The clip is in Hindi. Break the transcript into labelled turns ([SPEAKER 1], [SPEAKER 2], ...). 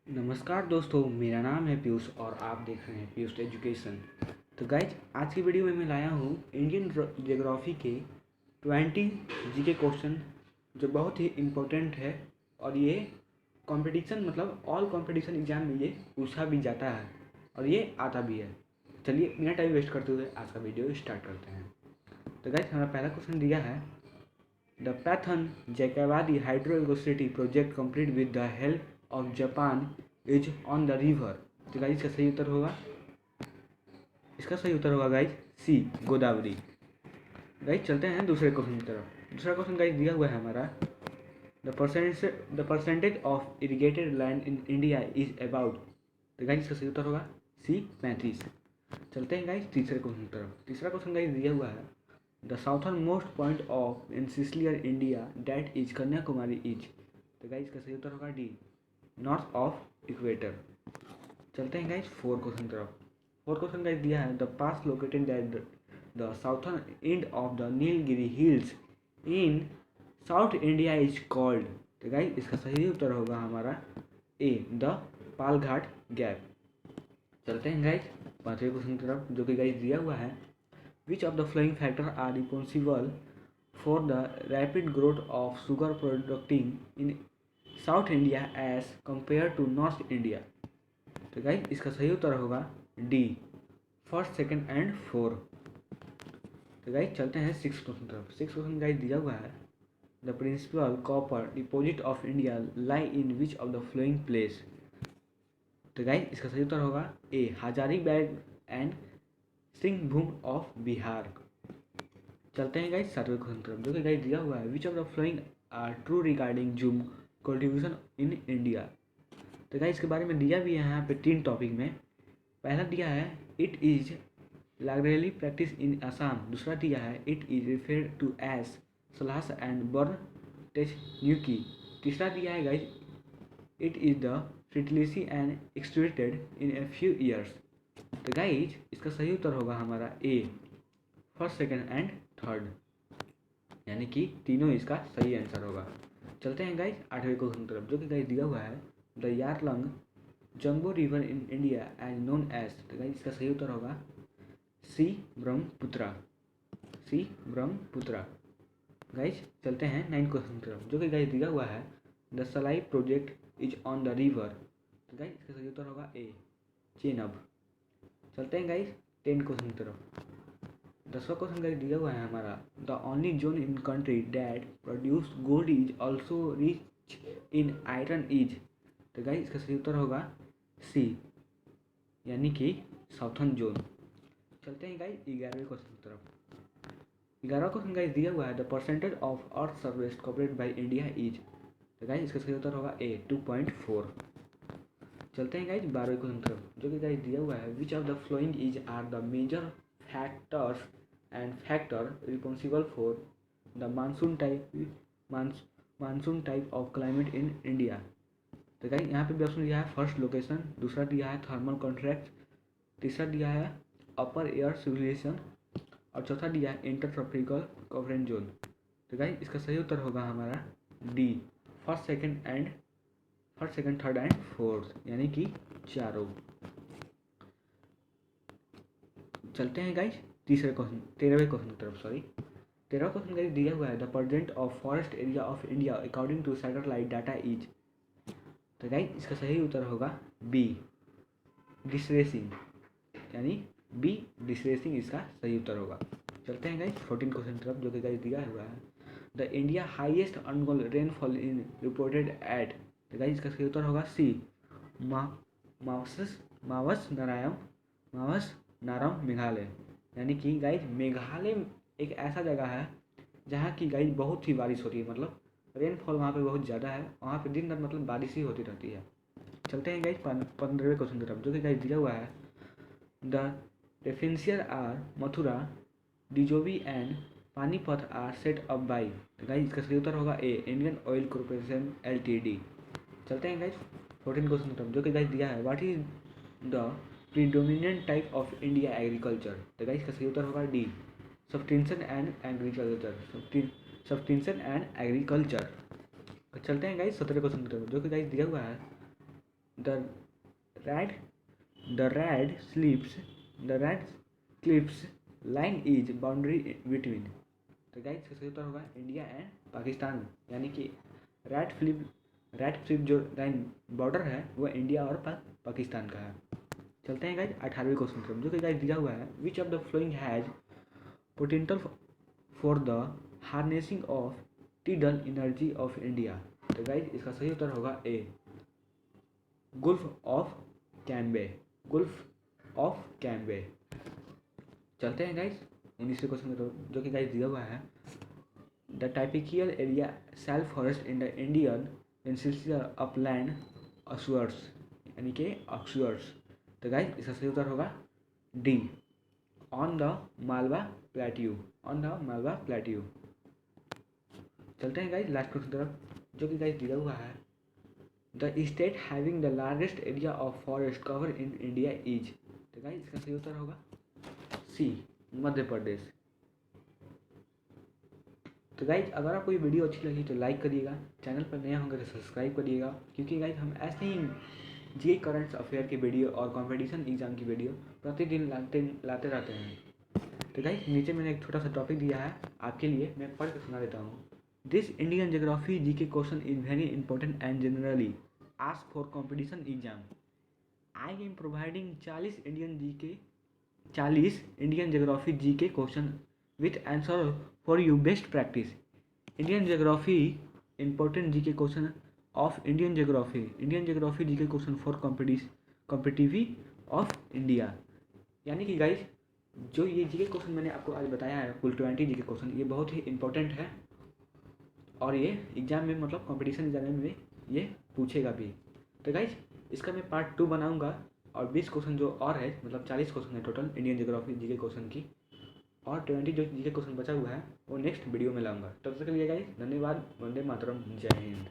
[SPEAKER 1] नमस्कार दोस्तों, मेरा नाम है पीयूष और आप देख रहे हैं पीयूष एजुकेशन। तो गाइज, आज की वीडियो में मैं लाया हूँ इंडियन ज्योग्राफी के 20 जीके क्वेश्चन जो बहुत ही इम्पोर्टेंट है। और ये कंपटीशन मतलब ऑल कंपटीशन एग्जाम में ये पूछा भी जाता है और ये आता भी है। चलिए बिना टाइम वेस्ट करते हुए आज का वीडियो स्टार्ट करते हैं। तो गाइज, हमारा पहला क्वेश्चन दिया है the Paithan Jayakwadi hydroelectricity project complete with the help of Japan is on the river. तो गाइज इसका सही उत्तर होगा गाइज सी, गोदावरी। गाइज चलते हैं दूसरे क्वेश्चन की तरफ। दूसरा क्वेश्चन गाइज दिया हुआ है हमारा the percentage of irrigated land in India is about. तो गाइज इसका सही उत्तर होगा सी, 35। चलते हैं गाइज तीसरे क्वेश्चन की तरफ। तीसरा क्वेश्चन गाइज दिया हुआ है the southern most point of peninsular India that is Kanyakumari is. तो गाइज इसका सही उत्तर होगा डी, नॉर्थ ऑफ इक्वेटर। चलते हैं गाइज फोर क्वेश्चन की तरफ। फोर क्वेश्चन गाइज दिया है the pass located at the southern end of the Nilgiri hills in South India is called. तो गाइज इसका सही उत्तर होगा हमारा ए, द पालघाट गैप। चलते हैं गाइज पांचवें क्वेश्चन की तरफ, जो कि गाइज दिया हुआ है which of the following factor are responsible for the rapid growth of sugar producting in South India as compare to North India. तो गाइज इसका सही उत्तर होगा D, first, second and four. तो गाइज चलते हैं सिक्स क्वेश्चन तरफ। सिक्स क्वेश्चन गाइज दिया हुआ है the principal copper deposit of India lie in which of the following place. तो गाइज इसका सही उत्तर होगा ए, हजारीबाग एंड सिंहभूम ऑफ बिहार। चलते हैं गाइज सातवें क्वेश्चन तरफ, जो कि गाइज दिया हुआ है which of the following are true regarding jhum cultivation in India. तो गाइज इसके बारे में दिया भी है यहाँ पे तीन टॉपिक में। पहला दिया है it is largely practice in Assam. दूसरा दिया है it is referred to as slash and burn technique. तीसरा दिया है guys it is the fertility and extracted in a few years. तो गाइज इसका सही उत्तर होगा हमारा A, first, second and third, यानी कि तीनों इसका सही आंसर होगा। चलते हैं गाइज आठवें क्वेश्चन की तरफ, जो कि गाइज दिया हुआ है the Yarlung Zangbo river in India as known as. तो गाइज इसका सही उत्तर होगा C, Brahmaputra. C, Brahmaputra. Guys चलते हैं नाइन्थ क्वेश्चन की तरफ, जो कि गाइज दिया हुआ है द सलाई project is on the river. तो गाइज इसका सही उत्तर होगा ए, चेनाब। चलते हैं गाइज टेंथ क्वेश्चन की तरफ। 10वां क्वेश्चन गाइज दिया हुआ है हमारा the only zone in country that produce gold is also rich in iron is. तो गाइज इसका सही उत्तर होगा सी, यानी कि साउथर्न जोन। चलते हैं गाइज 11वें क्वेश्चन की तरफ। 11वां क्वेश्चन गाइज दिया हुआ है the percentage of earth service covered by India is. तो गाइज इसका सही उत्तर होगा ए, 2.4। चलते हैं गाइज 12वें क्वेश्चन की तरफ, जो कि गाइज दिया हुआ है which of the following is are the major factors and factor responsible for the monsoon type of climate in India. तो गाइज यहाँ पे भी ऑप्शन दिया है फर्स्ट लोकेशन, दूसरा दिया है थर्मल कॉन्ट्रैक्ट, तीसरा दिया है अपर एयर सर्कुलेशन और चौथा दिया है इंटर ट्रॉपिकल कवरेज जोन। तो गाइज इसका सही उत्तर होगा हमारा D, first, second, third and fourth, यानी कि चारों। चलते हैं गाइज 13वें क्वेश्चन की तरफ। 13वां क्वेश्चन गाइज दिया हुआ है the percent of forest area of India according to satellite data is. तो गाइज इसका सही उत्तर होगा बी, डिस्ट्रेसिंग, यानी बी, डिस्ट्रेसिंग इसका सही उत्तर होगा। चलते हैं गाइज 14 क्वेश्चन की तरफ, जो कि गाइज दिया हुआ है the India highest annual rainfall in reported at. तो गाइज इसका सही उत्तर होगा सी, मावस नारम मेघालय, यानी कि गाइज मेघालय एक ऐसा जगह है जहाँ की गाइज बहुत ही बारिश होती है, मतलब रेनफॉल वहाँ पे बहुत ज़्यादा है, वहाँ पे दिन रात मतलब बारिश ही होती रहती है। चलते हैं गाइज 15वें क्वेश्चन की तरफ, जो कि गाइज दिया हुआ है द रेफेंशियर आर मथुरा, डिजोवी and Panipat are set up by. तो गाइज इसका सही उत्तर होगा A, Indian oil corporation LTD. चलते हैं गाइज 14 क्वेश्चन की तरफ, जो कि गाइज दिया है what is the predominant type of India agriculture. तो गाइज इसका सही उत्तर होगा डी, सब्सटेंशन एंड एग्रीकल्चर। चलते हैं गाइज 17 क्वेश्चन की तरफ, जो कि गाइज दिया हुआ है the red the red स्लीप्स the red clips line is boundary between. तो गाइस इसका सही उत्तर होगा इंडिया एंड पाकिस्तान, यानी कि रैड क्लिप जो लाइन बॉर्डर है वो इंडिया और पाकिस्तान का है। चलते हैं गाइस 18वें क्वेश्चन की तरफ, जो कि गाइस दिया हुआ है which of the following has potential for the harnessing of tidal energy of India. तो गाइस इसका सही उत्तर होगा A, gulf of Cambay, gulf of Cambay. चलते हैं गाइस 19वें क्वेश्चन की तरफ, जो कि गाइस दिया हुआ है the typical area self forest in the Indian peninsula upland ऑक्सवर्ड्स, यानी कि ऑक्सवर्ड्स। तो गाइस इसका सही उत्तर होगा D, on the Malwa plateau, on the Malwa plateau. चलते हैं गाइस लास्ट क्वेश्चन की तरफ, जो कि गाइस दिया हुआ है the state having the largest area of forest cover in India is. तो गाइस इसका सही उत्तर होगा सी, मध्य प्रदेश। तो गाइज अगर आपको ये वीडियो अच्छी लगी तो लाइक करिएगा, चैनल पर नया होंगे तो सब्सक्राइब करिएगा, क्योंकि गाइज हम ऐसे ही जी करंट अफेयर की वीडियो और कंपटीशन एग्जाम की वीडियो प्रतिदिन लाते रहते हैं। तो गाइज नीचे मैंने एक छोटा सा टॉपिक दिया है आपके लिए, मैं पढ़ के सुना देता हूँ। This Indian geography G K question is very important and generally ask for competition exam. I am providing 40 Indian geography G K question with answer for you best practice. Indian geography important G K question of Indian geography G K question for competitive of India. यानी कि गाइज जो ये जी के क्वेश्चन मैंने आपको आज बताया है कुल 20 जी के क्वेश्चन, ये बहुत ही इंपॉर्टेंट है और ये एग्जाम में मतलब कंपटीशन एग्जाम में ये पूछेगा भी। तो गाइज इसका मैं पार्ट 2 बनाऊंगा और 20 क्वेश्चन जो और है, मतलब 40 क्वेश्चन है total Indian geography G K question की, और 20 जो जी के क्वेश्चन बचा हुआ है वो नेक्स्ट वीडियो में लाऊंगा। तब तक के लिए गाइस धन्यवाद। वंदे मातरम, जय हिंद।